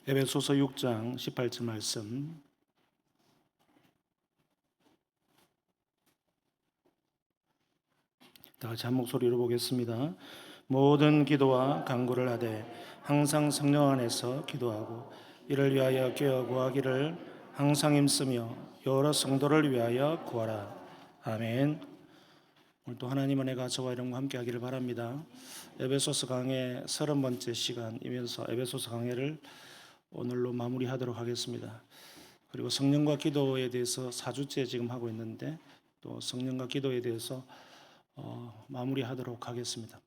에베소서 6장 18절 말씀 다 같이 한 목소리로 보겠습니다. 모든 기도와 간구를 하되 항상 성령 안에서 기도하고 이를 위하여 깨어 구하기를 항상 힘쓰며 여러 성도를 위하여 구하라. 아멘. 오늘도 하나님 은혜가 저와 여러분과 함께 하기를 바랍니다. 에베소서 강해 30번째 시간이면서 에베소서 강해를 오늘로 마무리하도록 하겠습니다. 그리고 성령과 기도에 대해서 4주째 지금 하고 있는데 또 성령과 기도에 대해서 마무리하도록 하겠습니다.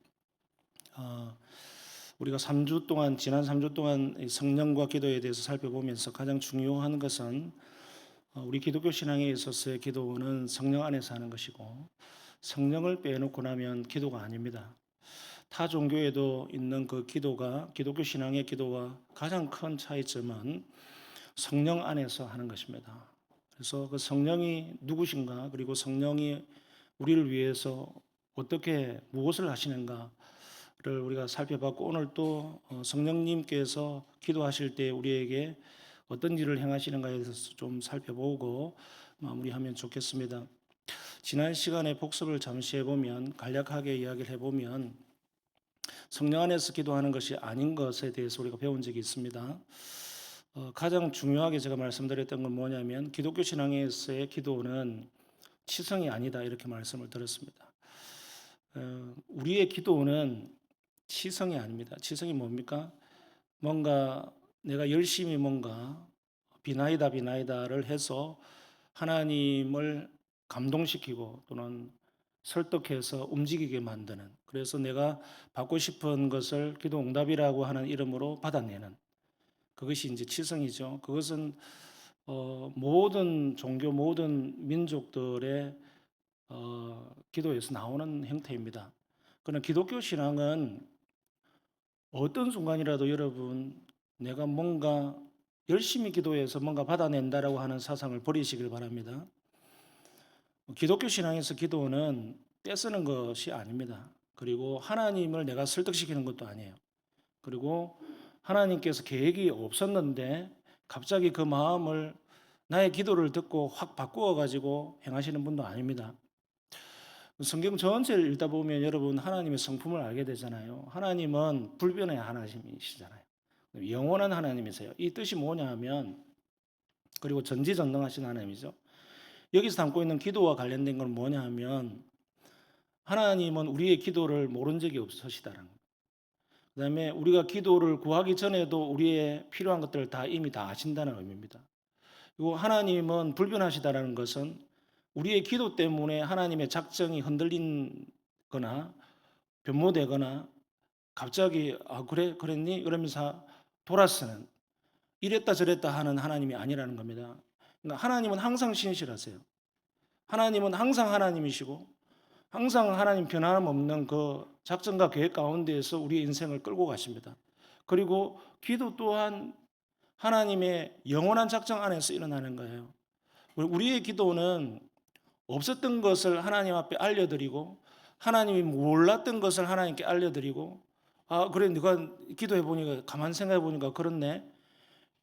우리가 지난 3주 동안 성령과 기도에 대해서 살펴보면서 가장 중요한 것은 우리 기독교 신앙에 있어서의 기도는 성령 안에서 하는 것이고 성령을 빼놓고 나면 기도가 아닙니다. 타 종교에도 있는 그 기도가 기독교 신앙의 기도와 가장 큰 차이점은 성령 안에서 하는 것입니다. 그래서 그 성령이 누구신가, 그리고 성령이 우리를 위해서 어떻게 무엇을 하시는가를 우리가 살펴봤고, 오늘 또 성령님께서 기도하실 때 우리에게 어떤 일을 행하시는가에 대해서 좀 살펴보고 마무리하면 좋겠습니다. 지난 시간에 복습을 잠시 해보면, 간략하게 이야기를 해보면 성령 안에서 기도하는 것이 아닌 것에 대해서 우리가 배운 적이 있습니다. 가장 중요하게 제가 말씀드렸던 건 뭐냐면 기독교 신앙에서의 기도는 치성이 아니다, 이렇게 말씀을 드렸습니다. 우리의 기도는 치성이 아닙니다. 치성이 뭡니까? 뭔가 내가 열심히 뭔가 비나이다를 해서 하나님을 감동시키고 또는 설득해서 움직이게 만드는, 그래서 내가 받고 싶은 것을 기도 응답이라고 하는 이름으로 받아내는, 그것이 이제 치성이죠. 그것은 모든 종교, 모든 민족들의 기도에서 나오는 형태입니다. 그러나 기독교 신앙은 어떤 순간이라도 여러분, 내가 뭔가 열심히 기도해서 뭔가 받아낸다라고 하는 사상을 버리시길 바랍니다. 기독교 신앙에서 기도는 떼쓰는 것이 아닙니다. 그리고 하나님을 내가 설득시키는 것도 아니에요. 그리고 하나님께서 계획이 없었는데 갑자기 그 마음을, 나의 기도를 듣고 확 바꾸어 가지고 행하시는 분도 아닙니다. 성경 전체를 읽다 보면 여러분, 하나님의 성품을 알게 되잖아요. 하나님은 불변의 하나님이시잖아요. 영원한 하나님이세요. 이 뜻이 뭐냐 하면, 그리고 전지전능하신 하나님이죠. 여기서 담고 있는 기도와 관련된 건 뭐냐 하면, 하나님은 우리의 기도를 모른 적이 없으시다라는 거예요. 그 다음에 우리가 기도를 구하기 전에도 우리의 필요한 것들을 다 이미 다 아신다는 의미입니다. 그리고 하나님은 불변하시다라는 것은 우리의 기도 때문에 하나님의 작정이 흔들린 거나 변모되거나 갑자기 그래 그랬니 이러면서 돌아서는, 이랬다 저랬다 하는 하나님이 아니라는 겁니다. 그러니까 하나님은 항상 신실하세요. 하나님은 항상 하나님이시고 항상 하나님 변함없는 그 작전과 계획 가운데에서 우리의 인생을 끌고 가십니다. 그리고 기도 또한 하나님의 영원한 작정 안에서 일어나는 거예요. 우리의 기도는 없었던 것을 하나님 앞에 알려드리고, 하나님이 몰랐던 것을 하나님께 알려드리고, 그래 네가 기도해 보니까, 가만 생각해 보니까 그렇네,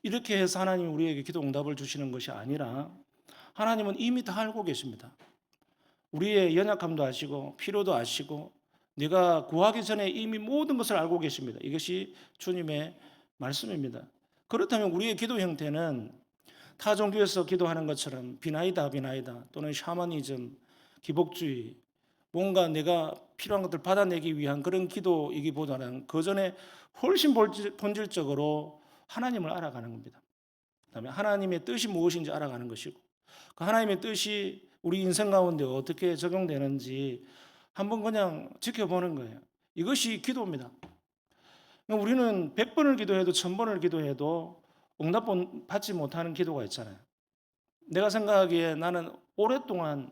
이렇게 해서 하나님이 우리에게 기도 응답을 주시는 것이 아니라, 하나님은 이미 다 알고 계십니다. 우리의 연약함도 아시고 필요도 아시고 네가 구하기 전에 이미 모든 것을 알고 계십니다. 이것이 주님의 말씀입니다. 그렇다면 우리의 기도 형태는 타 종교에서 기도하는 것처럼 비나이다 또는 샤머니즘, 기복주의, 뭔가 내가 필요한 것들 받아내기 위한 그런 기도이기보다는 그 전에 훨씬 본질적으로 하나님을 알아가는 겁니다. 그다음에 하나님의 뜻이 무엇인지 알아가는 것이고, 그 하나님의 뜻이 우리 인생 가운데 어떻게 적용되는지 한번 그냥 지켜보는 거예요. 이것이 기도입니다. 우리는 100번을 기도해도 1000번을 기도해도 응답 받지 못하는 기도가 있잖아요. 내가 생각하기에 나는 오랫동안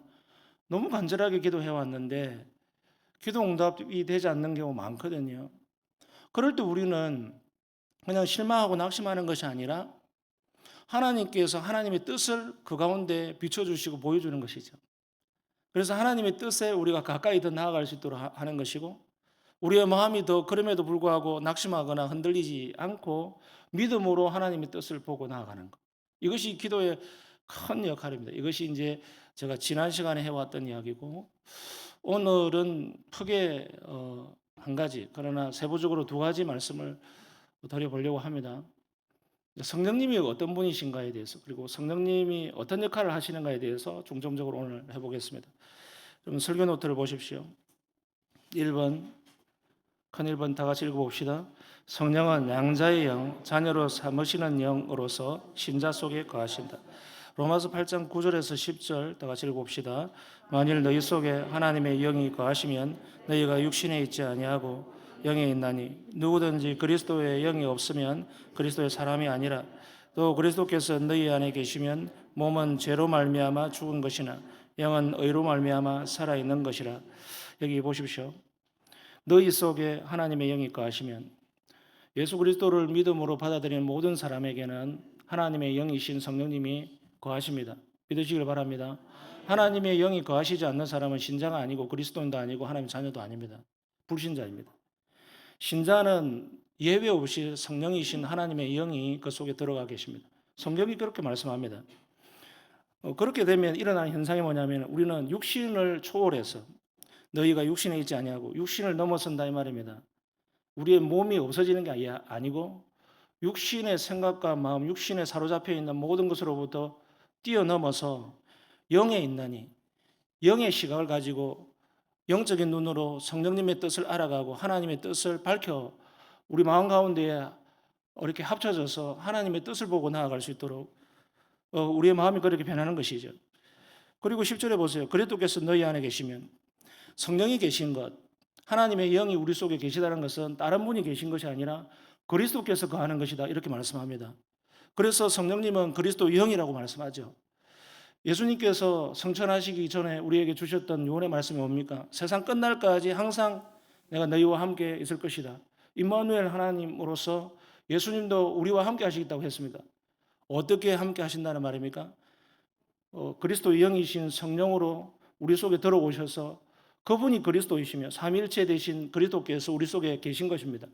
너무 간절하게 기도해 왔는데 기도 응답이 되지 않는 경우 많거든요. 그럴 때 우리는 그냥 실망하고 낙심하는 것이 아니라 하나님께서 하나님의 뜻을 그 가운데 비춰주시고 보여주는 것이죠. 그래서 하나님의 뜻에 우리가 가까이 더 나아갈 수 있도록 하는 것이고, 우리의 마음이 더 그럼에도 불구하고 낙심하거나 흔들리지 않고 믿음으로 하나님의 뜻을 보고 나아가는 것. 이것이 기도의 큰 역할입니다. 이것이 이제 제가 지난 시간에 해왔던 이야기고, 오늘은 크게 한 가지, 그러나 세부적으로 두 가지 말씀을 드려보려고 합니다. 성령님이 어떤 분이신가에 대해서, 그리고 성령님이 어떤 역할을 하시는가에 대해서 중점적으로 오늘 해보겠습니다. 좀 설교 노트를 보십시오. 1번, 큰 1번 다 같이 읽어봅시다. 성령은 양자의 영, 자녀로 삼으시는 영으로서 신자 속에 거하신다. 로마서 8장 9절에서 10절 다 같이 읽어봅시다. 만일 너희 속에 하나님의 영이 거하시면 너희가 육신에 있지 아니하고 영에 있나니 누구든지 그리스도의 영이 없으면 그리스도의 사람이 아니라, 또 그리스도께서 너희 안에 계시면 몸은 죄로 말미암아 죽은 것이나 영은 의로 말미암아 살아 있는 것이라. 여기 보십시오. 너희 속에 하나님의 영이 거하시면, 예수 그리스도를 믿음으로 받아들이는 모든 사람에게는 하나님의 영이신 성령님이 거하십니다. 믿으시길 바랍니다. 하나님의 영이 거하시지 않는 사람은 신자가 아니고 그리스도인도 아니고 하나님의 자녀도 아닙니다. 불신자입니다. 신자는 예외 없이 성령이신 하나님의 영이 그 속에 들어가 계십니다. 성경이 그렇게 말씀합니다. 그렇게 되면 일어나는 현상이 뭐냐면, 우리는 육신을 초월해서, 너희가 육신에 있지 아니하고, 육신을 넘어선다 이 말입니다. 우리의 몸이 없어지는 게 아니고 육신의 생각과 마음, 육신에 사로잡혀 있는 모든 것으로부터 뛰어넘어서 영에 있나니, 영의 시각을 가지고 영적인 눈으로 성령님의 뜻을 알아가고 하나님의 뜻을 밝혀 우리 마음 가운데에 이렇게 합쳐져서 하나님의 뜻을 보고 나아갈 수 있도록 우리의 마음이 그렇게 변하는 것이죠. 그리고 10절에 보세요. 그리스도께서 너희 안에 계시면, 성령이 계신 것, 하나님의 영이 우리 속에 계시다는 것은 다른 분이 계신 것이 아니라 그리스도께서 거하는 것이다, 이렇게 말씀합니다. 그래서 성령님은 그리스도 영이라고 말씀하죠. 예수님께서 성천하시기 전에 우리에게 주셨던 요한의 말씀이 뭡니까? 세상 끝날까지 항상 내가 너희와 함께 있을 것이다. 임마누엘 하나님으로서 예수님도 우리와 함께 하시겠다고 했습니다. 어떻게 함께 하신다는 말입니까? 그리스도 영이신 성령으로 우리 속에 들어오셔서 그분이 그리스도이시며 삼위일체 되신 그리스도께서 우리 속에 계신 것입니다.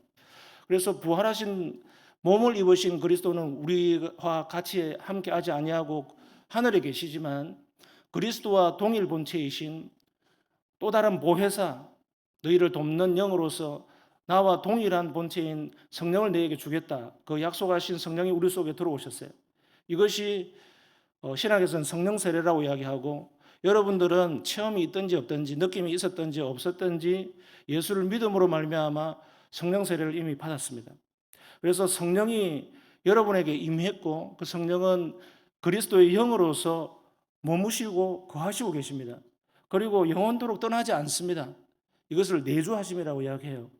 그래서 부활하신 몸을 입으신 그리스도는 우리와 같이 함께 하지 아니하고 하늘에 계시지만, 그리스도와 동일 본체이신 또 다른 보혜사, 너희를 돕는 영으로서 나와 동일한 본체인 성령을 너희에게 주겠다, 그 약속하신 성령이 우리 속에 들어오셨어요. 이것이 신학에서는 성령 세례라고 이야기하고, 여러분들은 체험이 있든지 없든지, 느낌이 있었든지 없었든지 예수를 믿음으로 말미암아 성령 세례를 이미 받았습니다. 그래서 성령이 여러분에게 임했고, 그 성령은 그리스도의 영으로서 머무시고 거하시고 계십니다. 그리고 영원토록 떠나지 않습니다. 이것을 내주하심이라고 이야기해요.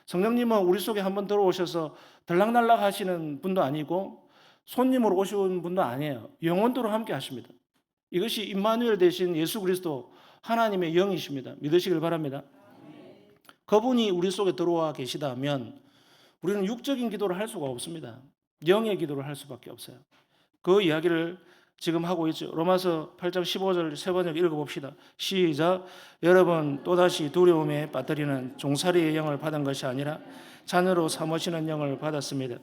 성령님은 우리 속에 한번 들어오셔서 들락날락 하시는 분도 아니고 손님으로 오신 분도 아니에요. 영원토록 함께 하십니다. 이것이 임마누엘 되신 예수 그리스도 하나님의 영이십니다. 믿으시길 바랍니다. 그분이 우리 속에 들어와 계시다면 우리는 육적인 기도를 할 수가 없습니다. 영의 기도를 할 수밖에 없어요. 그 이야기를 지금 하고 있죠. 로마서 8장 15절 세 번역 읽어봅시다. 시작. 여러분 또다시 두려움에 빠뜨리는 종살이의 영을 받은 것이 아니라 자녀로 삼으시는 영을 받았습니다.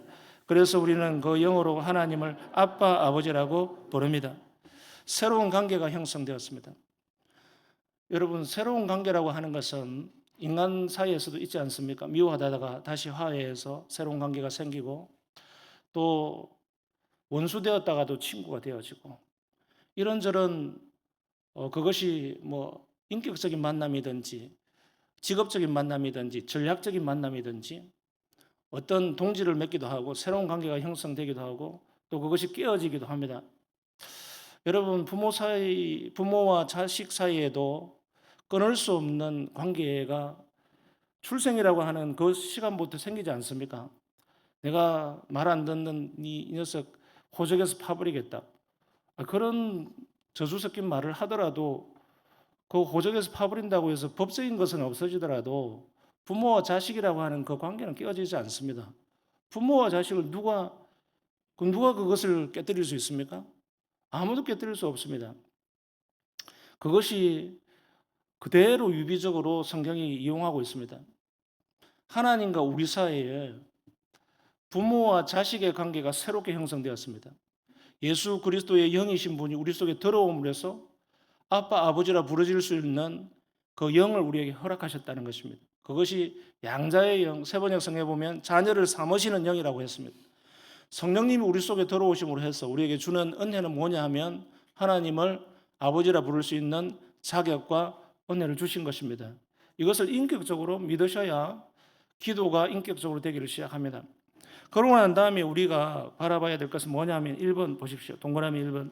그래서 우리는 그 영으로 하나님을 아빠 아버지라고 부릅니다. 새로운 관계가 형성되었습니다. 여러분, 새로운 관계라고 하는 것은 인간 사이에서도 있지 않습니까? 미워하다가 다시 화해해서 새로운 관계가 생기고, 또 원수되었다가도 친구가 되어지고, 이런저런 그것이 뭐 인격적인 만남이든지 직업적인 만남이든지 전략적인 만남이든지 어떤 동지를 맺기도 하고 새로운 관계가 형성되기도 하고, 또 그것이 깨어지기도 합니다. 여러분, 부모와 자식 사이에도 끊을 수 없는 관계가 출생이라고 하는 그 시간부터 생기지 않습니까? 내가 말 안 듣는 이 녀석 호적에서 파버리겠다, 그런 저주 섞인 말을 하더라도, 그 호적에서 파버린다고 해서 법적인 것은 없어지더라도 부모와 자식이라고 하는 그 관계는 깨어지지 않습니다. 부모와 자식을 누가 그것을 깨뜨릴 수 있습니까? 아무도 깨뜨릴 수 없습니다. 그것이 그대로 유비적으로 성경이 이용하고 있습니다. 하나님과 우리 사이에 부모와 자식의 관계가 새롭게 형성되었습니다. 예수 그리스도의 영이신 분이 우리 속에 들어옴으로 해서 아빠, 아버지라 부르질 수 있는 그 영을 우리에게 허락하셨다는 것입니다. 그것이 양자의 영, 세번역 성경에 보면 자녀를 삼으시는 영이라고 했습니다. 성령님이 우리 속에 들어오심으로 해서 우리에게 주는 은혜는 뭐냐 하면 하나님을 아버지라 부를 수 있는 자격과 은혜를 주신 것입니다. 이것을 인격적으로 믿으셔야 기도가 인격적으로 되기를 시작합니다. 그러고 난 다음에 우리가 바라봐야 될 것은 뭐냐 하면 1번 보십시오. 동그라미 1번.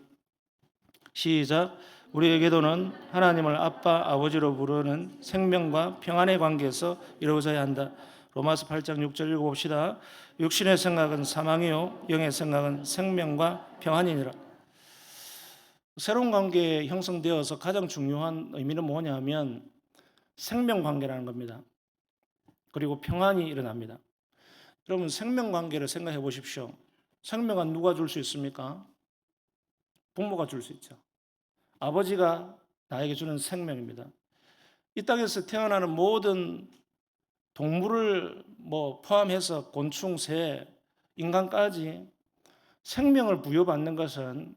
시작. 우리의 기도는 하나님을 아빠, 아버지로 부르는 생명과 평안의 관계에서 이루어져야 한다. 로마서 8장 6절 읽어봅시다. 육신의 생각은 사망이요 영의 생각은 생명과 평안이니라. 새로운 관계에 형성되어서 가장 중요한 의미는 뭐냐 하면 생명관계라는 겁니다. 그리고 평안이 일어납니다. 여러분 생명관계를 생각해 보십시오. 생명은 누가 줄 수 있습니까? 부모가 줄 수 있죠. 아버지가 나에게 주는 생명입니다. 이 땅에서 태어나는 모든 동물을 포함해서 곤충, 새, 인간까지 생명을 부여받는 것은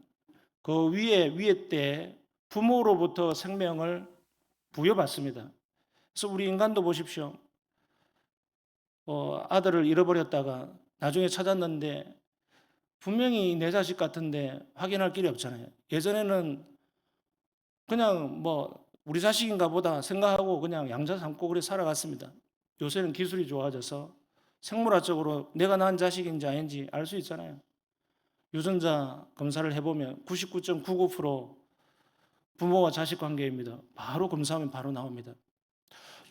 그 위에 때 부모로부터 생명을 부여받습니다. 그래서 우리 인간도 보십시오. 아들을 잃어버렸다가 나중에 찾았는데 분명히 내 자식 같은데 확인할 길이 없잖아요. 예전에는 그냥 우리 자식인가 보다 생각하고 그냥 양자 삼고 그래 살아갔습니다. 요새는 기술이 좋아져서 생물학적으로 내가 낳은 자식인지 아닌지 알 수 있잖아요. 유전자 검사를 해보면 99.99% 부모와 자식 관계입니다. 바로 검사하면 바로 나옵니다.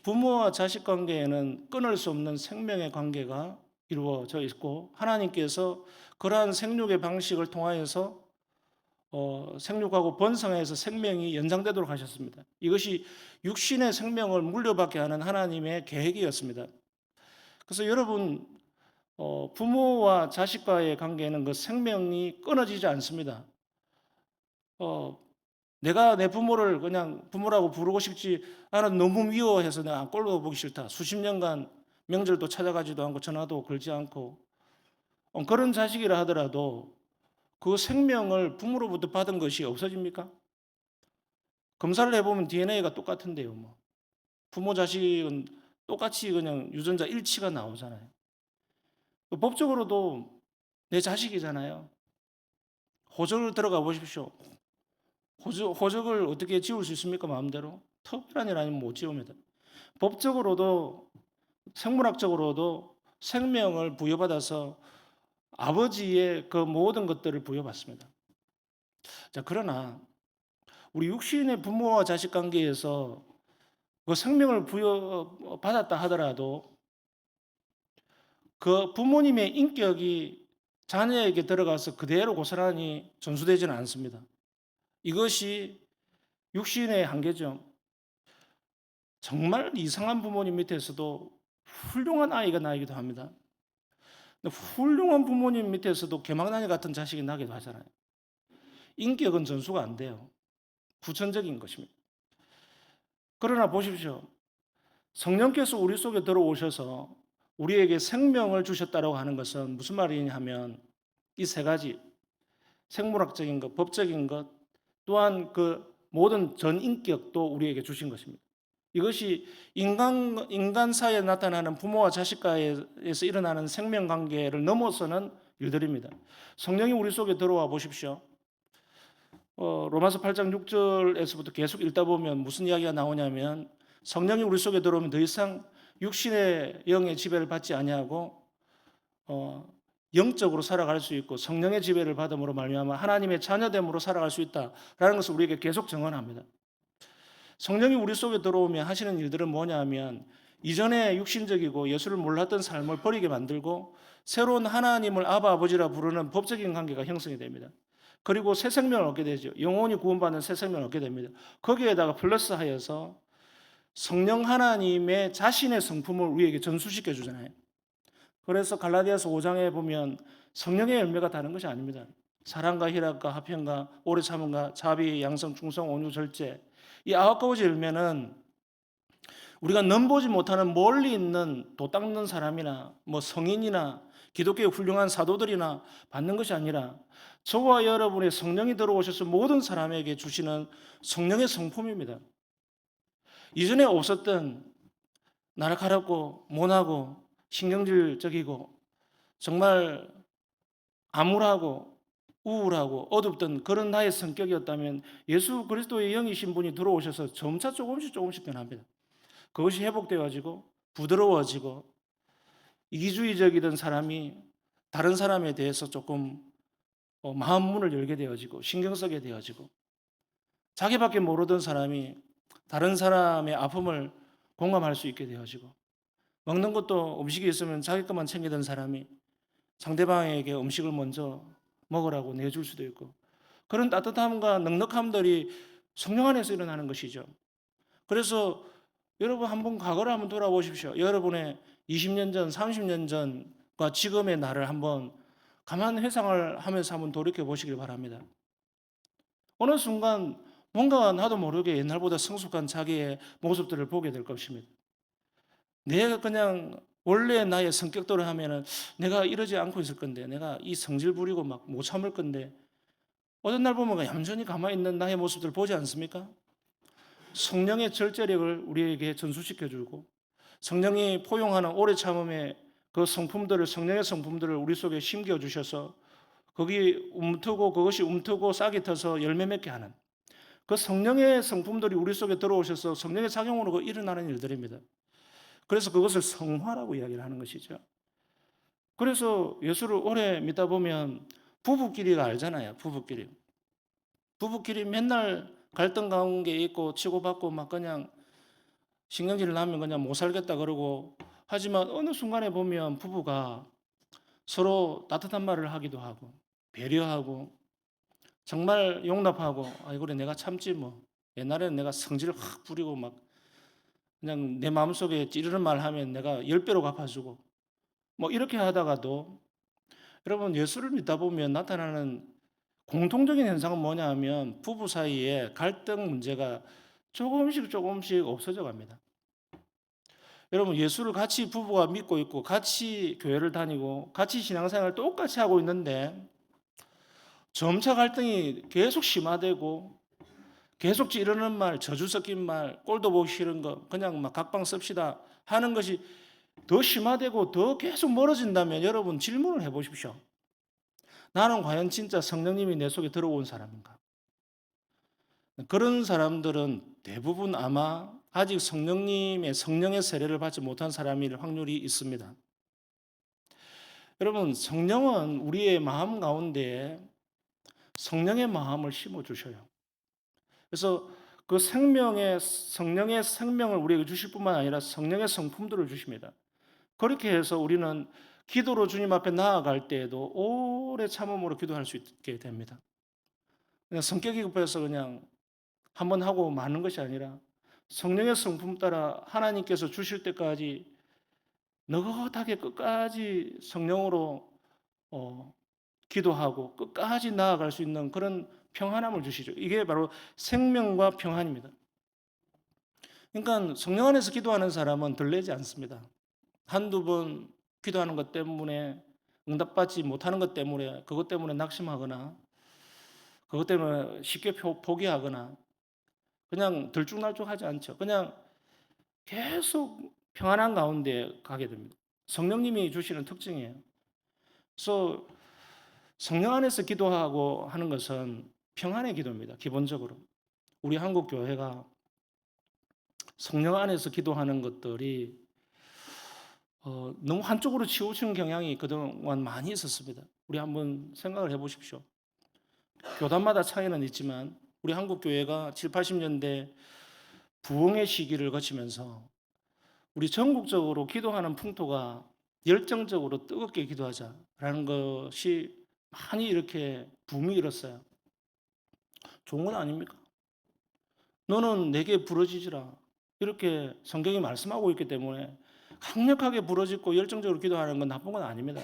부모와 자식 관계에는 끊을 수 없는 생명의 관계가 이루어져 있고 하나님께서 그러한 생육의 방식을 통하여서 생육하고 번성해서 생명이 연장되도록 하셨습니다. 이것이 육신의 생명을 물려받게 하는 하나님의 계획이었습니다. 그래서 여러분 부모와 자식과의 관계는 그 생명이 끊어지지 않습니다. 내가 내 부모를 그냥 부모라고 부르고 싶지 않아 너무 미워해서 내가 꼴도 보기 싫다. 수십 년간 명절도 찾아가지도 않고 전화도 걸지 않고 그런 자식이라 하더라도 그 생명을 부모로부터 받은 것이 없어집니까? 검사를 해보면 DNA가 똑같은데요. 부모 자식은 똑같이 그냥 유전자 일치가 나오잖아요. 법적으로도 내 자식이잖아요. 호적을 들어가 보십시오. 호적을 어떻게 지울 수 있습니까? 마음대로. 특별한 일 아니면 못 지웁니다. 법적으로도 생물학적으로도 생명을 부여받아서 아버지의 그 모든 것들을 부여받습니다. 자, 그러나 우리 육신의 부모와 자식 관계에서 그 생명을 부여받았다 하더라도 그 부모님의 인격이 자녀에게 들어가서 그대로 고스란히 전수되지는 않습니다. 이것이 육신의 한계죠. 정말 이상한 부모님 밑에서도 훌륭한 아이가 나기도 합니다. 훌륭한 부모님 밑에서도 개망나니 같은 자식이 나기도 하잖아요. 인격은 전수가 안 돼요. 후천적인 것입니다. 그러나 보십시오. 성령께서 우리 속에 들어오셔서 우리에게 생명을 주셨다고 하는 것은 무슨 말이냐 하면 이 세 가지 생물학적인 것, 법적인 것, 또한 그 모든 전인격도 우리에게 주신 것입니다. 이것이 인간 사이에 나타나는 부모와 자식과에서 일어나는 생명관계를 넘어서는 일들입니다. 성령이 우리 속에 들어와 보십시오. 로마서 8장 6절에서부터 계속 읽다 보면 무슨 이야기가 나오냐면 성령이 우리 속에 들어오면 더 이상 육신의 영의 지배를 받지 아니하고 영적으로 살아갈 수 있고 성령의 지배를 받음으로 말미암아 하나님의 자녀됨으로 살아갈 수 있다라는 것을 우리에게 계속 증언합니다. 성령이 우리 속에 들어오면 하시는 일들은 뭐냐 하면 이전에 육신적이고 예수를 몰랐던 삶을 버리게 만들고 새로운 하나님을 아바 아버지라 부르는 법적인 관계가 형성이 됩니다. 그리고 새 생명을 얻게 되죠. 영원히 구원받는 새 생명을 얻게 됩니다. 거기에다가 플러스하여서 성령 하나님의 자신의 성품을 우리에게 전수시켜 주잖아요. 그래서 갈라디아서 5장에 보면 성령의 열매가 다른 것이 아닙니다. 사랑과 희락과 화평과 오래 참음과 자비, 양성, 충성, 온유, 절제. 이 9가지 열매는 우리가 넘보지 못하는 멀리 있는 도 닦는 사람이나 성인이나 기독교의 훌륭한 사도들이나 받는 것이 아니라 저와 여러분의 성령이 들어오셔서 모든 사람에게 주시는 성령의 성품입니다. 이전에 없었던 나락가렵고 모나고 신경질적이고 정말 암울하고 우울하고 어둡던 그런 나의 성격이었다면 예수 그리스도의 영이신 분이 들어오셔서 점차 조금씩 변합니다. 그것이 회복되어지고 부드러워지고 이기주의적이던 사람이 다른 사람에 대해서 조금 마음 문을 열게 되어지고 신경 쓰게 되어지고 자기밖에 모르던 사람이 다른 사람의 아픔을 공감할 수 있게 되어지고 먹는 것도 음식이 있으면 자기 것만 챙기던 사람이 상대방에게 음식을 먼저 먹으라고 내줄 수도 있고 그런 따뜻함과 넉넉함들이 성령 안에서 일어나는 것이죠. 그래서 여러분 한번 과거를 한번 돌아보십시오. 여러분의 20년 전, 30년 전과 지금의 나를 한번 가만 회상을 하면서 한번 돌이켜 보시길 바랍니다. 어느 순간 뭔가 나도 모르게 옛날보다 성숙한 자기의 모습들을 보게 될 것입니다. 내가 그냥 원래 나의 성격대로 하면은 내가 이러지 않고 있을 건데, 내가 이 성질 부리고 막 못 참을 건데, 어떤 날 보면 얌전히 가만히 있는 나의 모습들을 보지 않습니까? 성령의 절제력을 우리에게 전수시켜주고, 성령이 포용하는 오래 참음의 그 성품들을, 성령의 성품들을 우리 속에 심겨주셔서, 거기 움트고 그것이 움트고 싹이 터서 열매 맺게 하는 그 성령의 성품들이 우리 속에 들어오셔서 성령의 작용으로 일어나는 일들입니다. 그래서 그것을 성화라고 이야기를 하는 것이죠. 그래서 예수를 오래 믿다 보면 부부끼리가 알잖아요. 부부끼리 맨날 갈등 관계에 있고 치고받고 막 그냥 신경질 나면 그냥 못 살겠다 그러고 하지만 어느 순간에 보면 부부가 서로 따뜻한 말을 하기도 하고 배려하고 정말 용납하고 아이 그래 내가 참지 뭐 옛날에는 내가 성질을 확 부리고 막 그냥 내 마음속에 찌르는 말 하면 내가 10배로 갚아주고 뭐 이렇게 하다가도 여러분 예수를 믿다 보면 나타나는 공통적인 현상은 뭐냐 하면 부부 사이에 갈등 문제가 조금씩 없어져 갑니다. 여러분 예수를 같이 부부가 믿고 있고 같이 교회를 다니고 같이 신앙생활을 똑같이 하고 있는데 점차 갈등이 계속 심화되고 계속 찌르는 말, 저주 섞인 말, 꼴도 보기 싫은 거 그냥 막 각방 씁시다 하는 것이 더 심화되고 더 계속 멀어진다면 여러분 질문을 해보십시오. 나는 과연 진짜 성령님이 내 속에 들어온 사람인가? 그런 사람들은 대부분 아마 아직 성령의 세례를 받지 못한 사람일 확률이 있습니다. 여러분 성령은 우리의 마음 가운데 성령의 마음을 심어주셔요. 그래서 그 성령의 생명을 우리에게 주실 뿐만 아니라 성령의 성품들을 주십니다. 그렇게 해서 우리는 기도로 주님 앞에 나아갈 때에도 오래 참음으로 기도할 수 있게 됩니다. 그냥 성격이 급해서 그냥 한번 하고 마는 것이 아니라 성령의 성품 따라 하나님께서 주실 때까지 너긋하게 끝까지 성령으로 기도하고 끝까지 나아갈 수 있는 그런 평안함을 주시죠. 이게 바로 생명과 평안입니다. 그러니까 성령 안에서 기도하는 사람은 들레지 않습니다. 한두 번 기도하는 것 때문에 응답받지 못하는 것 때문에 그것 때문에 낙심하거나 그것 때문에 쉽게 포기하거나 그냥 들쭉날쭉하지 않죠. 그냥 계속 평안한 가운데 가게 됩니다. 성령님이 주시는 특징이에요. 그래서 성령 안에서 기도하고 하는 것은 평안의 기도입니다. 기본적으로 우리 한국 교회가 성령 안에서 기도하는 것들이 너무 한쪽으로 치우치는 경향이 그동안 많이 있었습니다. 우리 한번 생각을 해보십시오. 교단마다 차이는 있지만 우리 한국 교회가 7, 80년대 부흥의 시기를 거치면서 우리 전국적으로 기도하는 풍토가 열정적으로 뜨겁게 기도하자라는 것이 많이 이렇게 붐이 일었어요. 좋은 건 아닙니까? 너는 내게 부르짖으라. 이렇게 성경이 말씀하고 있기 때문에 강력하게 부르짖고 열정적으로 기도하는 건 나쁜 건 아닙니다.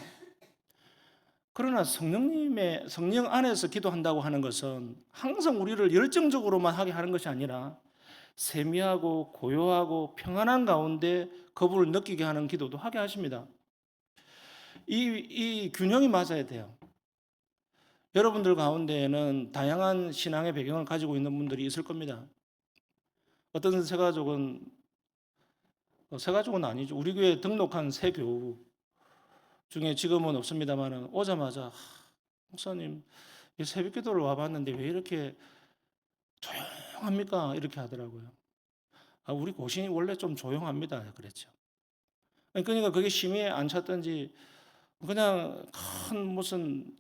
그러나 성령 안에서 기도한다고 하는 것은 항상 우리를 열정적으로만 하게 하는 것이 아니라 세미하고 고요하고 평안한 가운데 그분을 느끼게 하는 기도도 하게 하십니다. 이 균형이 맞아야 돼요. 여러분들 가운데에는 다양한 신앙의 배경을 가지고 있는 분들이 있을 겁니다. 어떤 새가족은 아니죠. 우리 교회 등록한 새 교우 중에 지금은 없습니다만 오자마자 목사님 새벽 기도를 와봤는데 왜 이렇게 조용합니까? 이렇게 하더라고요. 우리 고신이 원래 좀 조용합니다. 그랬죠. 그러니까 그게 심의에 안 찼던지 그냥 큰 무슨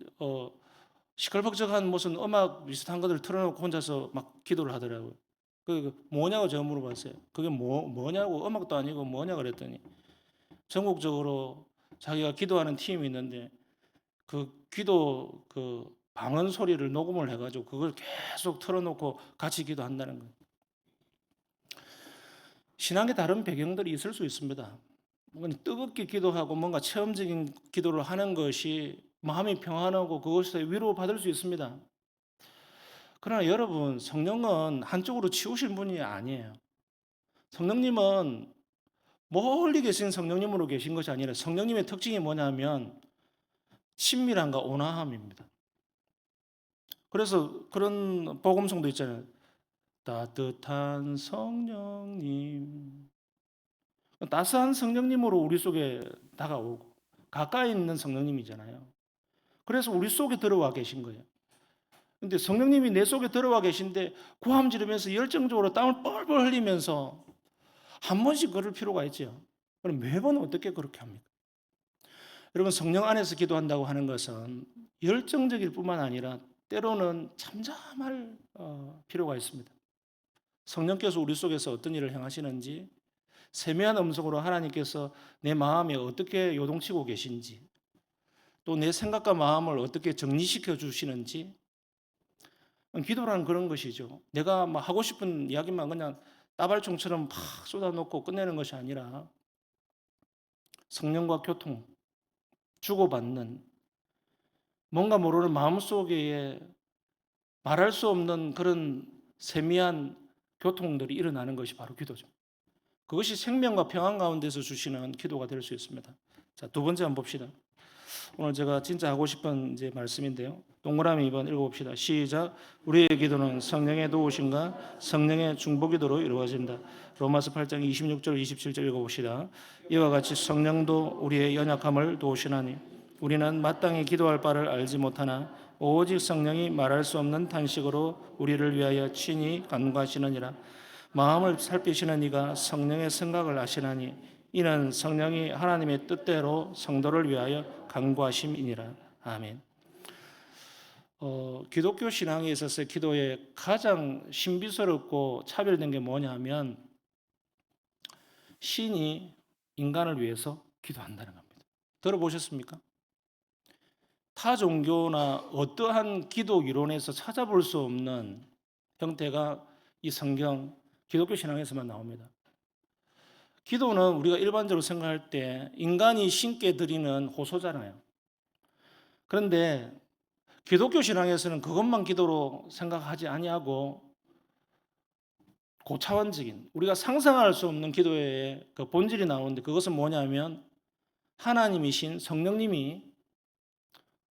시끌벅적한 무슨 음악 비슷한 것들 틀어놓고 혼자서 막 기도를 하더라고요. 뭐냐고 제가 물어봤어요. 그게 뭐냐고 음악도 아니고 뭐냐 그랬더니 전국적으로 자기가 기도하는 팀이 있는데 그 기도 방언 소리를 녹음을 해가지고 그걸 계속 틀어놓고 같이 기도한다는 거예요. 신앙의 다른 배경들이 있을 수 있습니다. 뜨겁게 기도하고 뭔가 체험적인 기도를 하는 것이 마음이 평안하고 그것에서 위로받을 수 있습니다. 그러나 여러분, 성령은 한쪽으로 치우실 분이 아니에요. 성령님은 멀리 계신 성령님으로 계신 것이 아니라 성령님의 특징이 뭐냐면 친밀함과 온화함입니다. 그래서 그런 복음성도 있잖아요. 따뜻한 성령님. 따스한 성령님으로 우리 속에 다가오고 가까이 있는 성령님이잖아요. 그래서 우리 속에 들어와 계신 거예요. 근데 성령님이 내 속에 들어와 계신데 고함 지르면서 열정적으로 땀을 뻘뻘 흘리면서 한 번씩 걸을 필요가 있죠. 그럼 매번 어떻게 그렇게 합니까? 여러분, 성령 안에서 기도한다고 하는 것은 열정적일 뿐만 아니라 때로는 잠잠할 필요가 있습니다. 성령께서 우리 속에서 어떤 일을 행하시는지, 세미한 음성으로 하나님께서 내 마음에 어떻게 요동치고 계신지, 또 내 생각과 마음을 어떻게 정리시켜 주시는지, 기도라는 그런 것이죠. 내가 막 하고 싶은 이야기만 그냥 따발총처럼 팍 쏟아놓고 끝내는 것이 아니라 성령과 교통, 주고받는 뭔가 모르는 마음속에 말할 수 없는 그런 세미한 교통들이 일어나는 것이 바로 기도죠. 그것이 생명과 평안 가운데서 주시는 기도가 될 수 있습니다. 자, 두 번째 한번 봅시다. 오늘 제가 진짜 하고 싶은 이제 말씀인데요. 동그라미 2번 읽어봅시다. 시작. 우리의 기도는 성령의 도우심과 성령의 중보기도로 이루어진다. 로마서 8장 26절 27절 읽어봅시다. 이와 같이 성령도 우리의 연약함을 도우시나니 우리는 마땅히 기도할 바를 알지 못하나 오직 성령이 말할 수 없는 탄식으로 우리를 위하여 친히 간구하시느니라. 마음을 살피시는 이가 성령의 생각을 아시나니 이는 성령이 하나님의 뜻대로 성도를 위하여 간구하심이니라. 아멘. 기독교 신앙에 있어서 기도의 가장 신비스럽고 차별된 게 뭐냐면 신이 인간을 위해서 기도한다는 겁니다. 들어보셨습니까? 타 종교나 어떠한 기도 이론에서 찾아볼 수 없는 형태가 이 성경, 기독교 신앙에서만 나옵니다. 기도는 우리가 일반적으로 생각할 때 인간이 신께 드리는 호소잖아요. 그런데 기독교 신앙에서는 그것만 기도로 생각하지 아니하고 고차원적인 우리가 상상할 수 없는 기도의 그 본질이 나오는데 그것은 뭐냐면 하나님이신 성령님이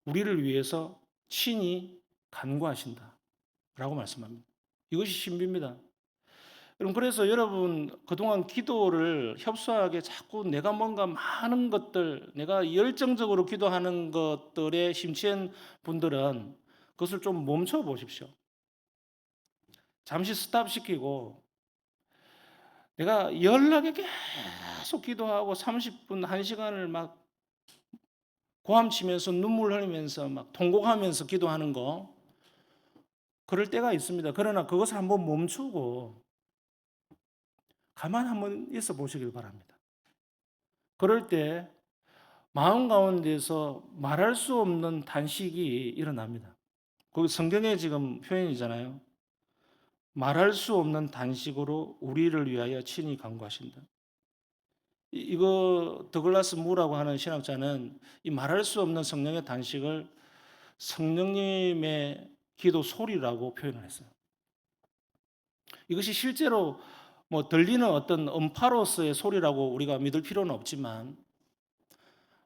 우리를 위해서 친히 간구하신다라고 말씀합니다. 이것이 신비입니다. 그래서 여러분 그동안 기도를 협소하게 자꾸 내가 뭔가 많은 것들, 내가 열정적으로 기도하는 것들에 심취한 분들은 그것을 좀 멈춰 보십시오. 잠시 스탑시키고 내가 연락에 계속 기도하고 30분, 1시간을 막 고함치면서 눈물 흘리면서 막 통곡하면서 기도하는 거 그럴 때가 있습니다. 그러나 그것을 한번 멈추고 가만 한번 있어 보시길 바랍니다. 그럴 때 마음 가운데서 말할 수 없는 단식이 일어납니다. 그 성경에 지금 표현이잖아요. 말할 수 없는 단식으로 우리를 위하여 친히 간구하신다. 이거 더글라스 무라고 하는 신학자는 이 말할 수 없는 성령의 단식을 성령님의 기도 소리라고 표현을 했어요. 이것이 실제로 들리는 어떤 음파로서의 소리라고 우리가 믿을 필요는 없지만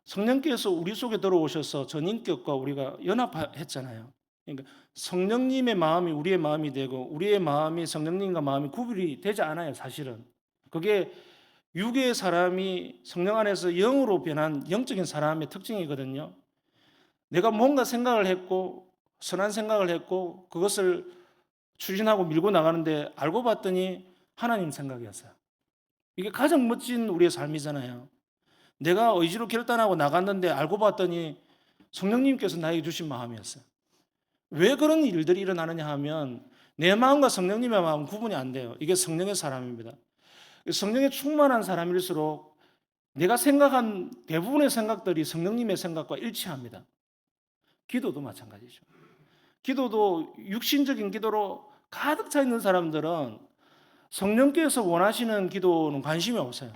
성령께서 우리 속에 들어오셔서 전인격과 우리가 연합했잖아요. 그러니까 성령님의 마음이 우리의 마음이 되고 우리의 마음이 성령님과 마음이 구별이 되지 않아요, 사실은. 그게 육의 사람이 성령 안에서 영으로 변한 영적인 사람의 특징이거든요. 내가 뭔가 생각을 했고 선한 생각을 했고 그것을 추진하고 밀고 나가는데 알고 봤더니 하나님 생각이었어요. 이게 가장 멋진 우리의 삶이잖아요. 내가 의지로 결단하고 나갔는데 알고 봤더니 성령님께서 나에게 주신 마음이었어요. 왜 그런 일들이 일어나느냐 하면 내 마음과 성령님의 마음은 구분이 안 돼요. 이게 성령의 사람입니다. 성령에 충만한 사람일수록 내가 생각한 대부분의 생각들이 성령님의 생각과 일치합니다. 기도도 마찬가지죠. 기도도 육신적인 기도로 가득 차 있는 사람들은 성령께서 원하시는 기도는 관심이 없어요.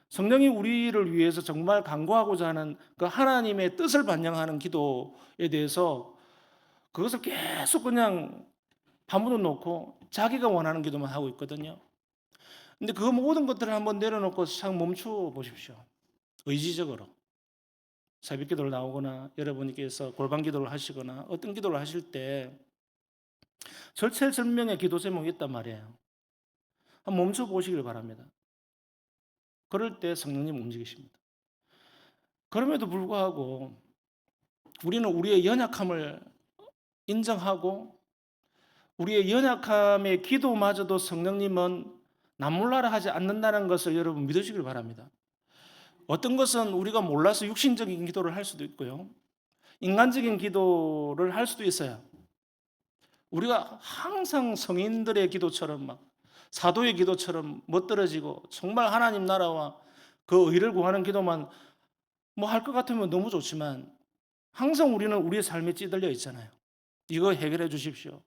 성령이 우리를 위해서 정말 간구하고자 하는 그 하나님의 뜻을 반영하는 기도에 대해서 그것을 계속 그냥 파묻어 놓고 자기가 원하는 기도만 하고 있거든요. 근데 그 모든 것들을 한번 내려놓고 싹 멈추어 보십시오. 의지적으로. 새벽 기도를 나오거나 여러분께서 골방 기도를 하시거나 어떤 기도를 하실 때 절체절명의 기도 제목이 있단 말이에요. 한번 멈춰 보시길 바랍니다. 그럴 때 성령님 움직이십니다. 그럼에도 불구하고 우리는 우리의 연약함을 인정하고 우리의 연약함의 기도마저도 성령님은 남몰라라 하지 않는다는 것을 여러분 믿으시길 바랍니다. 어떤 것은 우리가 몰라서 육신적인 기도를 할 수도 있고요. 인간적인 기도를 할 수도 있어요. 우리가 항상 성인들의 기도처럼 막 사도의 기도처럼 멋들어지고 정말 하나님 나라와 그 의를 구하는 기도만 뭐 할 것 같으면 너무 좋지만 항상 우리는 우리의 삶에 찌들려 있잖아요. 이거 해결해 주십시오.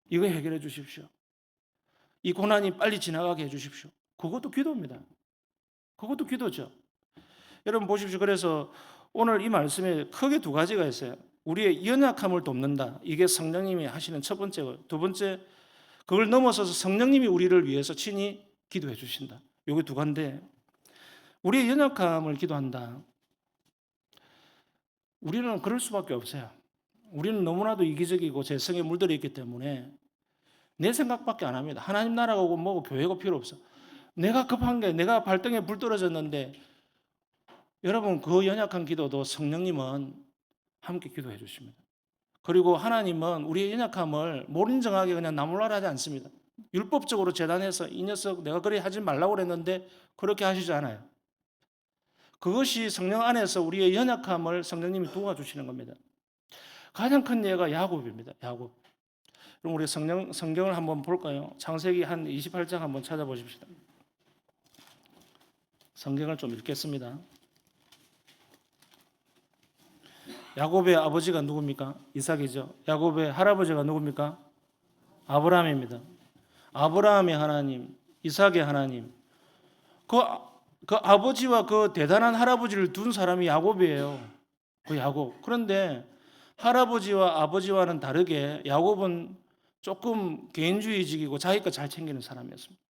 이거 해결해 주십시오. 이 고난이 빨리 지나가게 해 주십시오. 그것도 기도입니다. 그것도 기도죠. 여러분 보십시오. 그래서 오늘 이 말씀에 크게 두 가지가 있어요. 우리의 연약함을 돕는다. 이게 성령님이 하시는 첫 번째고, 두 번째 그걸 넘어서서 성령님이 우리를 위해서 친히 기도해 주신다. 이게 두 가지인데 우리의 연약함을 기도한다. 우리는 그럴 수밖에 없어요. 우리는 너무나도 이기적이고 재성에 물들어 있기 때문에 내 생각밖에 안 합니다. 하나님 나라고 뭐고 교회가 필요 없어. 내가 급한 게 내가 발등에 불 떨어졌는데 여러분 그 연약한 기도도 성령님은 함께 기도해 주십니다. 그리고 하나님은 우리의 연약함을 못 인정하게 그냥 나몰라라 하지 않습니다. 율법적으로 재단해서 이 녀석 내가 그래 하지 말라고 그랬는데 그렇게 하시지 않아요. 그것이 성령 안에서 우리의 연약함을 성령님이 도와주시는 겁니다. 가장 큰 예가 야곱입니다. 야곱. 그럼 우리 성경을 한번 볼까요? 창세기 한 28장 한번 찾아보십시다. 성경을 좀 읽겠습니다. 야곱의 아버지가 누굽니까? 이삭이죠. 야곱의 할아버지가 누굽니까? 아브라함입니다. 아브라함의 하나님, 이삭의 하나님. 그 아버지와 그 대단한 할아버지를 둔 사람이 야곱이에요. 그 야곱. 그런데 할아버지와 아버지와는 다르게 야곱은 조금 개인주의적이고 자기 것 잘 챙기는 사람이었습니다.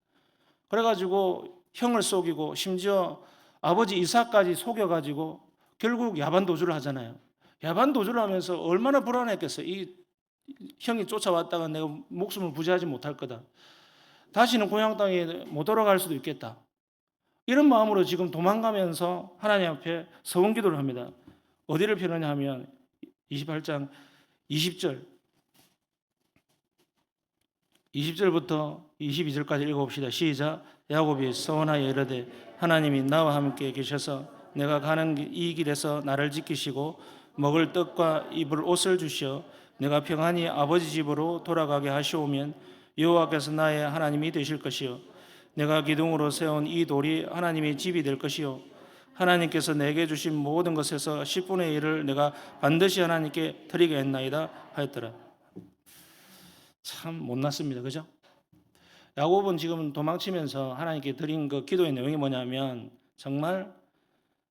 그래가지고 형을 속이고 심지어 아버지 이삭까지 속여가지고 결국 야반 도주를 하잖아요. 야반 도주를 하면서 얼마나 불안했겠어요. 이 형이 쫓아왔다가 내가 목숨을 부지하지 못할 거다. 다시는 고향 땅에 못 돌아갈 수도 있겠다. 이런 마음으로 지금 도망가면서 하나님 앞에 서원 기도를 합니다. 어디를 펴느냐 하면 28장 20절 20절부터 22절까지 읽어봅시다. 시작. 야곱이 서원하여 이르되 하나님이 나와 함께 계셔서 내가 가는 이 길에서 나를 지키시고 먹을 떡과 입을 옷을 주시어 내가 평안히 아버지 집으로 돌아가게 하시오면 여호와께서 나의 하나님이 되실 것이요 내가 기둥으로 세운 이 돌이 하나님의 집이 될 것이요 하나님께서 내게 주신 모든 것에서 10분의 1을 내가 반드시 하나님께 드리겠나이다 하였더라. 참 못났습니다. 그죠? 야곱은 지금 도망치면서 하나님께 드린 그 기도의 내용이 뭐냐면 정말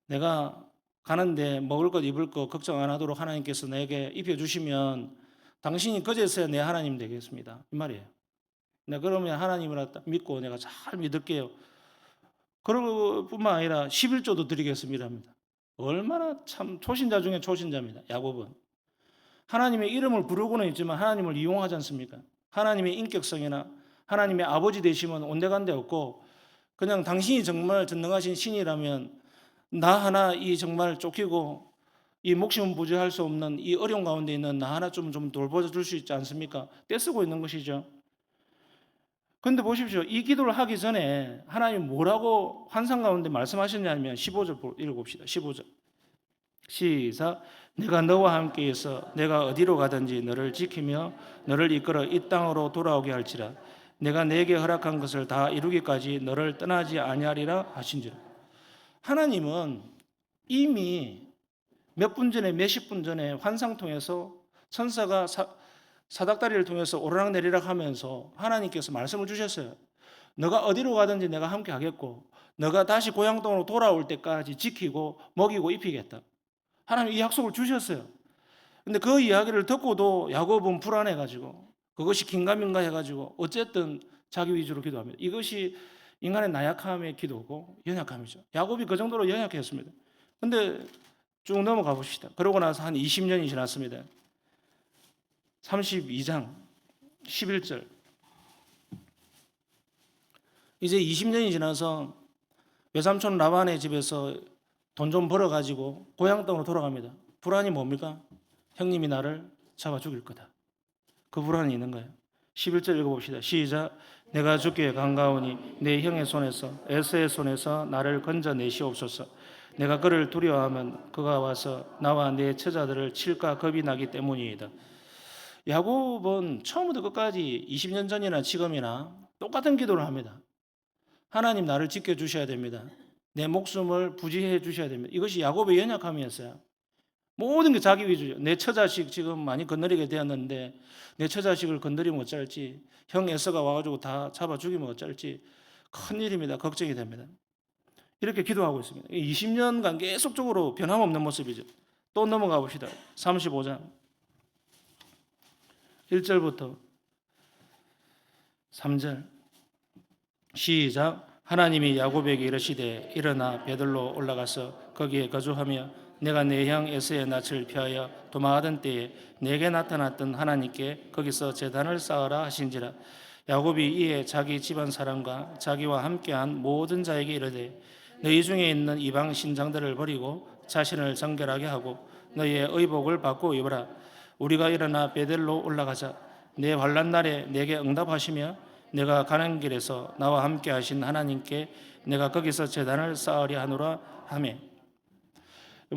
내가 가는데 먹을 것 입을 것 걱정 안 하도록 하나님께서 내게 입혀주시면 당신이 그제서야 내 하나님 되겠습니다. 이 말이에요. 내가 그러면 하나님을 믿고 내가 잘 믿을게요. 그럴 뿐만 아니라 11조도 드리겠습니다 합니다. 얼마나 참 초신자 중에 초신자입니다. 야곱은. 하나님의 이름을 부르고는 있지만 하나님을 이용하지 않습니까? 하나님의 인격성이나 하나님의 아버지 되심은 온데간데 없고 그냥 당신이 정말 전능하신 신이라면 나 하나 이 정말 쫓기고 이 목숨은 부지할 수 없는 이 어려운 가운데 있는 나 하나 좀 돌봐줄 수 있지 않습니까? 떼쓰고 있는 것이죠. 그런데 보십시오. 이 기도를 하기 전에 하나님 뭐라고 환상 가운데 말씀하셨냐면 15절 읽어봅시다. 15절 시작. 내가 너와 함께 있어 내가 어디로 가든지 너를 지키며 너를 이끌어 이 땅으로 돌아오게 할지라. 내가 내게 허락한 것을 다 이루기까지 너를 떠나지 아니하리라 하신지라. 하나님은 이미 몇 분 전에 몇십 분 전에 환상 통해서 천사가 사닥다리를 통해서 오르락내리락 하면서 하나님께서 말씀을 주셨어요. 너가 어디로 가든지 내가 함께 하겠고 너가 다시 고향 땅으로 돌아올 때까지 지키고 먹이고 입히겠다. 하나님 이 약속을 주셨어요. 근데 그 이야기를 듣고도 야곱은 불안해가지고 그것이 긴가민가 해가지고 어쨌든 자기 위주로 기도합니다. 이것이 인간의 나약함의 기도고 연약함이죠. 야곱이 그 정도로 연약했습니다. 근데 쭉 넘어가 봅시다. 그러고 나서 한 20년이 지났습니다. 32장 11절. 이제 20년이 지나서 외삼촌 라반의 집에서 돈 좀 벌어가지고 고향 땅으로 돌아갑니다. 불안이 뭡니까? 형님이 나를 잡아 죽일 거다. 그 불안이 있는 거예요. 11절 읽어봅시다. 시작. 내가 죽기에 간가오니 내 형의 손에서 에서의 손에서 나를 건져내시옵소서. 내가 그를 두려워하면 그가 와서 나와 내 처자들을 칠까 겁이 나기 때문이다. 야곱은 처음부터 끝까지 20년 전이나 지금이나 똑같은 기도를 합니다. 하나님 나를 지켜주셔야 됩니다. 내 목숨을 부지해 주셔야 됩니다. 이것이 야곱의 연약함이었어요. 모든 게 자기 위주죠. 내 처자식 지금 많이 건드리게 되었는데 내 처자식을 건드리면 어쩔지, 형 에서가 와가지고 다 잡아 죽이면 어쩔지, 큰일입니다. 걱정이 됩니다. 이렇게 기도하고 있습니다. 20년간 계속적으로 변함없는 모습이죠. 또 넘어가 봅시다. 35장 1절부터 3절 시작. 하나님이 야곱에게 이르시되 일어나 베들로 올라가서 거기에 거주하며 내가 내 형 에서의 낯을 피하여 도망하던 때에 내게 나타났던 하나님께 거기서 제단을 쌓으라 하신지라. 야곱이 이에 자기 집안 사람과 자기와 함께한 모든 자에게 이르되 너희 중에 있는 이방 신장들을 버리고 자신을 정결하게 하고 너희의 의복을 받고 입어라. 우리가 일어나 베델로 올라가자. 내 환난 날에 내게 응답하시며 내가 가는 길에서 나와 함께 하신 하나님께 내가 거기서 제단을 쌓으려 하노라 하며.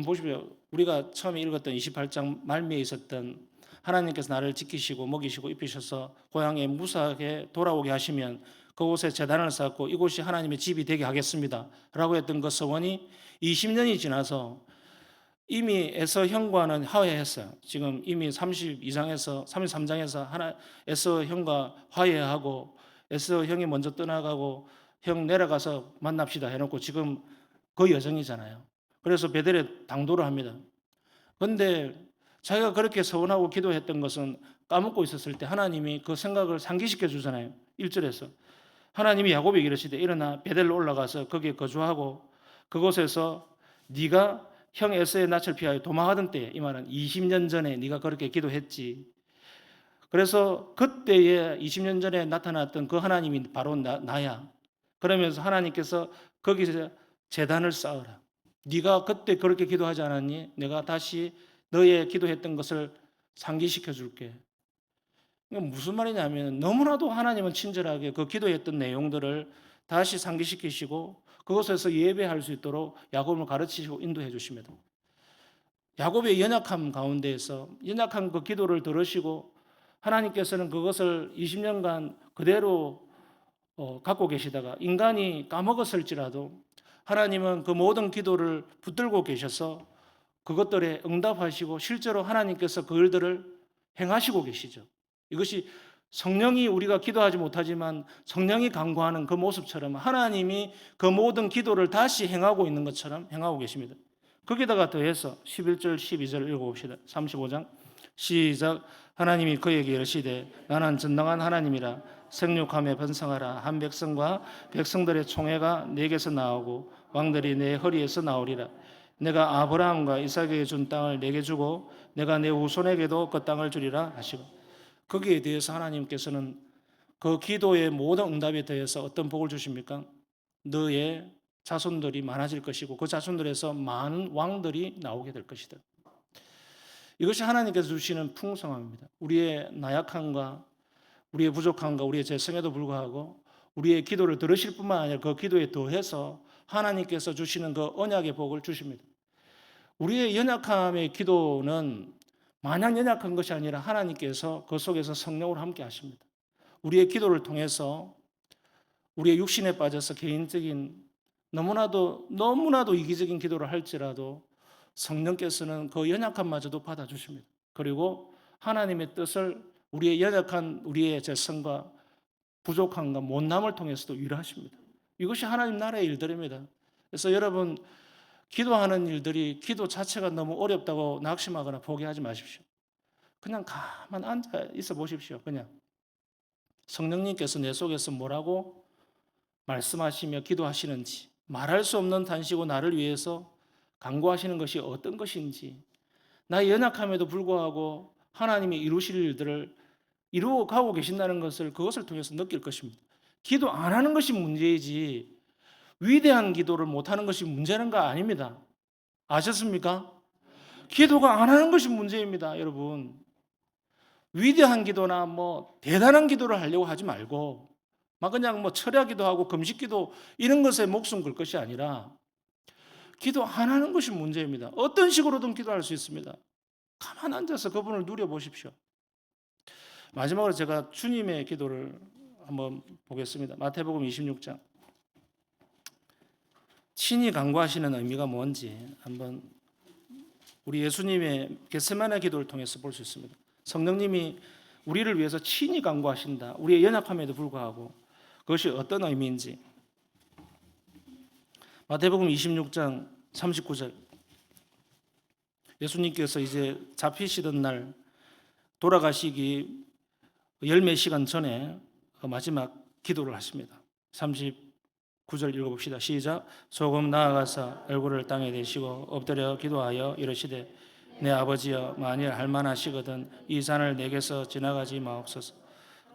보십시오. 우리가 처음에 읽었던 28장 말미에 있었던 하나님께서 나를 지키시고 먹이시고 입히셔서 고향에 무사하게 돌아오게 하시면 그곳에 제단을 쌓고 이곳이 하나님의 집이 되게 하겠습니다 라고 했던 그 서원이 20년이 지나서 이미 에서 형과는 화해했어요. 지금 이미 32장에서 33장에서 에서 형과 화해하고 에서 형이 먼저 떠나가고 형 내려가서 만납시다 해놓고 지금 그 여정이잖아요. 그래서 베델에 당도를 합니다. 그런데 자기가 그렇게 서원하고 기도했던 것은 까먹고 있었을 때 하나님이 그 생각을 상기시켜 주잖아요. 1절에서 하나님이 야곱에게 이르시되 일어나 베델로 올라가서 거기에 거주하고 그곳에서 네가 형 에서의 낯을 피하여 도망하던 때, 이 말은 20년 전에 네가 그렇게 기도했지. 그래서 그때에 20년 전에 나타났던 그 하나님이 바로 나야. 그러면서 하나님께서 거기서 제단을 쌓으라. 네가 그때 그렇게 기도하지 않았니? 내가 다시 너의 기도했던 것을 상기시켜 줄게. 무슨 말이냐면 너무나도 하나님은 친절하게 그 기도했던 내용들을 다시 상기시키시고 그곳에서 예배할 수 있도록 야곱을 가르치시고 인도해 주십니다. 야곱의 연약함 가운데에서 연약한 그 기도를 들으시고 하나님께서는 그것을 20년간 그대로 갖고 계시다가 인간이 까먹었을지라도 하나님은 그 모든 기도를 붙들고 계셔서 그것들에 응답하시고 실제로 하나님께서 그 일들을 행하시고 계시죠. 이것이 성령이 우리가 기도하지 못하지만 성령이 간구하는 그 모습처럼 하나님이 그 모든 기도를 다시 행하고 있는 것처럼 행하고 계십니다. 거기다가 더해서 11절 12절 읽어봅시다. 35장 시작. 하나님이 그에게 이르시되 나는 전능한 하나님이라 생육함에 번성하라. 한 백성과 백성들의 총회가 내게서 나오고 왕들이 내 허리에서 나오리라. 내가 아브라함과 이삭에게 준 땅을 내게 주고 내가 내 후손에게도 그 땅을 주리라 하시고, 거기에 대해서 하나님께서는 그 기도의 모든 응답에 대해서 어떤 복을 주십니까? 너의 자손들이 많아질 것이고 그 자손들에서 많은 왕들이 나오게 될 것이다. 이것이 하나님께서 주시는 풍성함입니다. 우리의 나약함과 우리의 부족함과 우리의 죄성에도 불구하고 우리의 기도를 들으실 뿐만 아니라 그 기도에 더해서 하나님께서 주시는 그 언약의 복을 주십니다. 우리의 연약함의 기도는 마냥 연약한 것이 아니라 하나님께서 그 속에서 성령으로 함께 하십니다. 우리의 기도를 통해서 우리의 육신에 빠져서 개인적인 너무나도 이기적인 기도를 할지라도 성령께서는 그 연약함마저도 받아주십니다. 그리고 하나님의 뜻을 우리의 연약한 우리의 죄성과 부족함과 못남을 통해서도 위로하십니다. 이것이 하나님 나라의 일들입니다. 그래서 여러분, 기도하는 일들이 기도 자체가 너무 어렵다고 낙심하거나 포기하지 마십시오. 그냥 가만 앉아 있어 보십시오. 그냥 성령님께서 내 속에서 뭐라고 말씀하시며 기도하시는지, 말할 수 없는 단시고 나를 위해서 간구하시는 것이 어떤 것인지, 나의 연약함에도 불구하고 하나님이 이루실 일들을 이루어 가고 계신다는 것을 그것을 통해서 느낄 것입니다. 기도 안 하는 것이 문제이지 위대한 기도를 못 하는 것이 문제는 거 아닙니다. 아셨습니까? 기도가 안 하는 것이 문제입니다, 여러분. 위대한 기도나 뭐 대단한 기도를 하려고 하지 말고 막 그냥 뭐 철야 기도하고 금식 기도 이런 것에 목숨 걸 것이 아니라 기도 안 하는 것이 문제입니다. 어떤 식으로든 기도할 수 있습니다. 가만 앉아서 그분을 누려보십시오. 마지막으로 제가 주님의 기도를 한번 보겠습니다. 마태복음 26장. 친히 간구하시는 의미가 뭔지 한번 우리 예수님의 겟세마네 기도를 통해서 볼 수 있습니다. 성령님이 우리를 위해서 친히 간구하신다. 우리의 연약함에도 불구하고 그것이 어떤 의미인지. 마태복음 26장 39절. 예수님께서 이제 잡히시던 날 돌아가시기 열몇 시간 전에 마지막 기도를 하십니다. 39절 읽어봅시다. 시작. 조금 나아가서 얼굴을 땅에 대시고 엎드려 기도하여 이르시되 내 아버지여, 만일 할만하시거든 이 잔을 내게서 지나가지 마옵소서.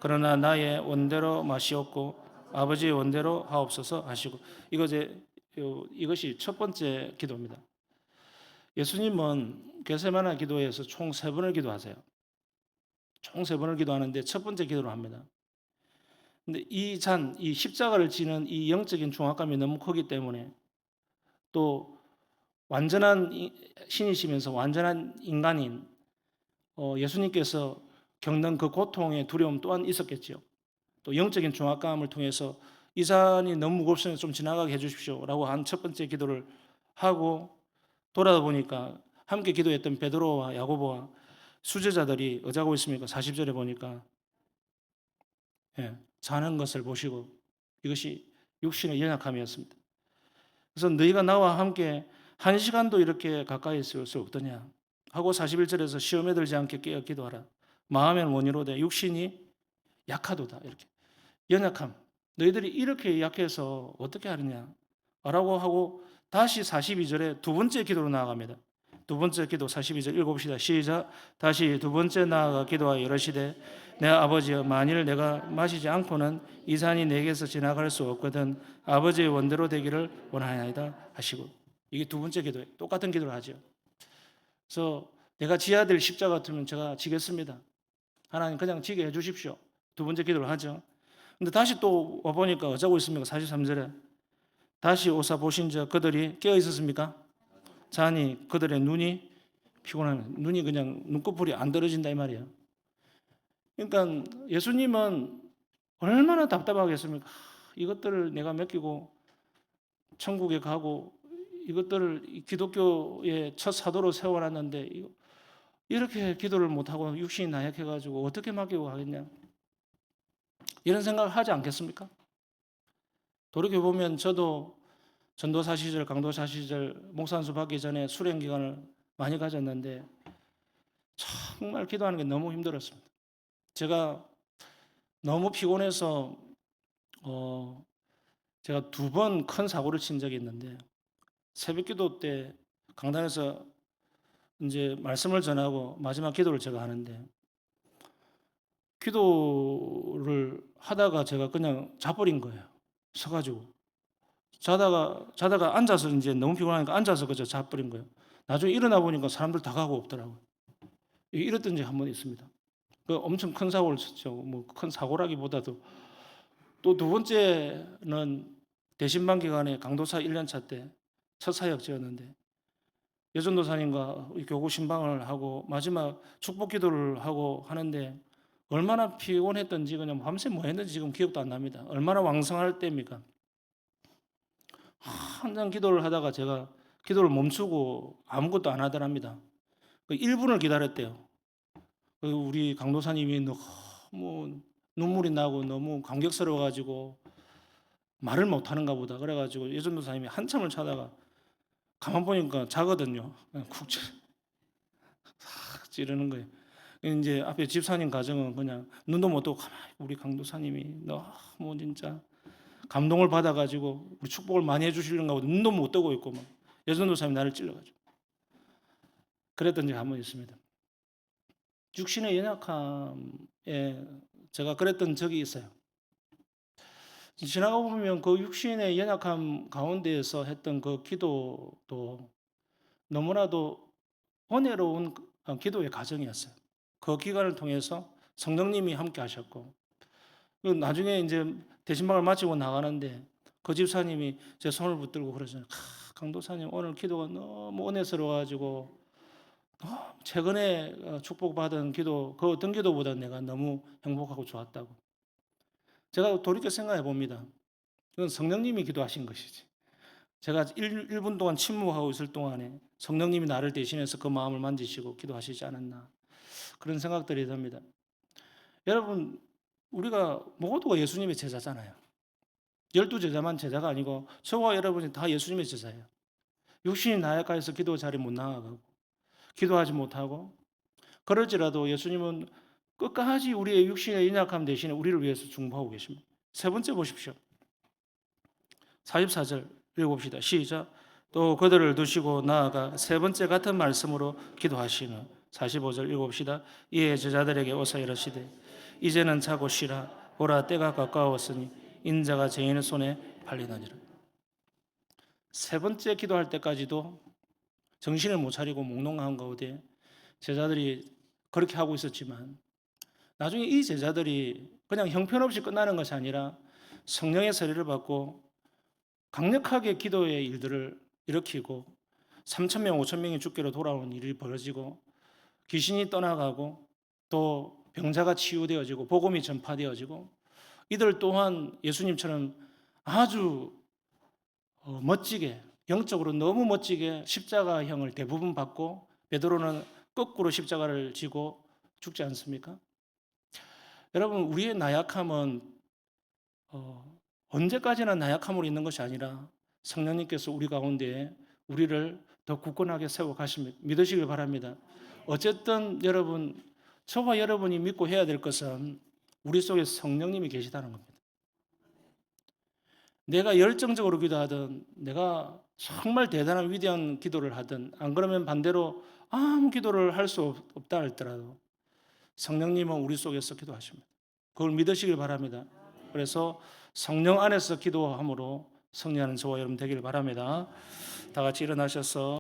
그러나 나의 원대로 마시옵고 아버지의 원대로 하옵소서 하시고, 이것이 첫 번째 기도입니다. 예수님은 겟세마네 기도에서 총 3번을 기도하세요. 총 3번을 기도하는데 첫 번째 기도를 합니다. 근데 이 십자가를 지는 이 영적인 중압감이 너무 크기 때문에, 또 완전한 신이시면서 완전한 인간인 예수님께서 겪는 그 고통의 두려움 또한 있었겠죠. 또 영적인 중압감을 통해서 이 잔이 너무 무겁으니 좀 지나가게 해주십시오 라고 한 첫 번째 기도를 하고 돌아보니까 함께 기도했던 베드로와 야고보와 수제자들이 어쩌고 있습니까? 40절에 보니까 자는 것을 보시고, 이것이 육신의 연약함이었습니다. 그래서 너희가 나와 함께 1시간도 이렇게 가까이 있을 수 없더냐 하고 41절에서 시험에 들지 않게 깨어 기도하라. 마음에는 원이로되 육신이 약하도다. 이렇게 연약함, 너희들이 이렇게 약해서 어떻게 하느냐 라고 하고 다시 42절에 두 번째 기도로 나아갑니다. 두 번째 기도 42절 읽어봅시다. 시작. 다시 두 번째 나아가 기도하여 이르시되 내 아버지여, 만일 내가 마시지 않고는 이 잔이 내게서 지나갈 수 없거든 아버지의 원대로 되기를 원하나이다 하시고, 이게 두 번째 기도예요. 똑같은 기도를 하죠. 그래서 내가 지어야 될 십자가 같으면 제가 지겠습니다. 하나님 그냥 지게 해주십시오. 두 번째 기도를 하죠. 근데 다시 또 와보니까 어쩌고 있습니까? 43절에 다시 오사 보신즉 그들이 깨어 있었습니까? 자니 그들의 눈이 피곤하면 눈이 그냥 눈꺼풀이 안 떨어진다 이 말이에요. 그러니까 예수님은 얼마나 답답하겠습니까? 이것들을 내가 맡기고 천국에 가고 이것들을 기독교의 첫 사도로 세워놨는데 이렇게 기도를 못하고 육신이 나약해가지고 어떻게 맡기고 가겠냐, 이런 생각을 하지 않겠습니까? 돌이켜보면 저도 전도사 시절, 강도사 시절 목산수 받기 전에 수련 기간을 많이 가졌는데 정말 기도하는 게 너무 힘들었습니다. 제가 너무 피곤해서 제가 2번 큰 사고를 친 적이 있는데 새벽기도 때 강단에서 이제 말씀을 전하고 마지막 기도를 제가 하는데 기도를 하다가 제가 그냥 자버린 거예요. 서가지고 자다가 앉아서 이제 너무 피곤하니까 앉아서 그저 자버린 거예요. 나중에 일어나 보니까 사람들 다 가고 없더라고요. 이랬던 적이 한 번 있습니다. 그 엄청 큰 사고를 쳤죠. 뭐 큰 사고라기보다도 또 2번째는 대신반 기간에 강도사 1년차 때 첫 사역지였는데 여전도사님과 교구 신방을 하고 마지막 축복 기도를 하고 하는데 얼마나 피곤했던지 그냥 밤새 뭐 했는지 지금 기억도 안 납니다. 얼마나 왕성할 때입니까? 한참 기도를 하다가 제가 기도를 멈추고 아무것도 안 하더랍니다. 1분을 기다렸대요. 우리 강도사님이 너무 눈물이 나고 너무 감격스러워가지고 말을 못하는가 보다. 그래가지고 예전도사님이 한참을 찾다가 가만 보니까 자거든요. 그냥 쿡 찌르는 거예요. 이제 앞에 집사님 가정은 그냥 눈도 못 뜨고 가만히 우리 강도사님이 너무 진짜 감동을 받아가지고 우리 축복을 많이 해주시려는가 보다 눈도 못 뜨고 있고 막 예전도사님이 나를 찔러가지고 그랬던 적이 한 번 있습니다. 육신의 연약함에 제가 그랬던 적이 있어요. 지나가 보면 그 육신의 연약함 가운데에서 했던 그 기도도 너무나도 은혜로운 기도의 과정이었어요. 그 기간을 통해서 성령님이 함께 하셨고 나중에 이제 대신방을 마치고 나가는데 그 집사님이 제 손을 붙들고 그러잖아요. 강도사님 오늘 기도가 너무 은혜스러워가지고 최근에 축복받은 기도 그 어떤 기도보다 내가 너무 행복하고 좋았다고. 제가 돌이켜 생각해 봅니다. 그건 성령님이 기도하신 것이지. 제가 1분 동안 침묵하고 있을 동안에 성령님이 나를 대신해서 그 마음을 만지시고 기도하시지 않았나 그런 생각들이 듭니다. 여러분 우리가 모두가 예수님의 제자잖아요. 12제자만 제자가 아니고 저와 여러분이 다 예수님의 제자예요. 육신이 나약해서 기도 자리 못 나가고 기도하지 못하고 그럴지라도 예수님은 끝까지 우리의 육신의 연약함 대신에 우리를 위해서 중보하고 계십니다. 세 번째 보십시오. 44절 읽어봅시다. 시작. 또 그들을 두시고 나아가 세 번째 같은 말씀으로 기도하시는 45절 읽어봅시다. 이에 제자들에게 오사 이르시되 이제는 자고 쉬라. 보라 때가 가까웠으니 인자가 죄인의 손에 팔리느니라. 세 번째 기도할 때까지도 정신을 못 차리고 몽롱한 가운데 제자들이 그렇게 하고 있었지만 나중에 이 제자들이 그냥 형편없이 끝나는 것이 아니라 성령의 세례를 받고 강력하게 기도의 일들을 일으키고 3,000명, 5,000명이 죽게로 돌아오는 일이 벌어지고 귀신이 떠나가고 또 병자가 치유되어지고 복음이 전파되어지고 이들 또한 예수님처럼 아주 멋지게 영적으로 너무 멋지게 십자가형을 대부분 받고 베드로는 거꾸로 십자가를 지고 죽지 않습니까? 여러분 우리의 나약함은 언제까지나 나약함으로 있는 것이 아니라 성령님께서 우리 가운데 우리를 더 굳건하게 세워 가시며 믿으시길 바랍니다. 어쨌든 여러분 저와 여러분이 믿고 해야 될 것은 우리 속에 성령님이 계시다는 겁니다. 내가 열정적으로 기도하든 내가 정말 대단한 위대한 기도를 하든 안 그러면 반대로 아무 기도를 할 수 없다 할지라도 성령님은 우리 속에서 기도하십니다. 그걸 믿으시길 바랍니다. 그래서 성령 안에서 기도함으로 승리하는 저와 여러분 되길 바랍니다. 다 같이 일어나셔서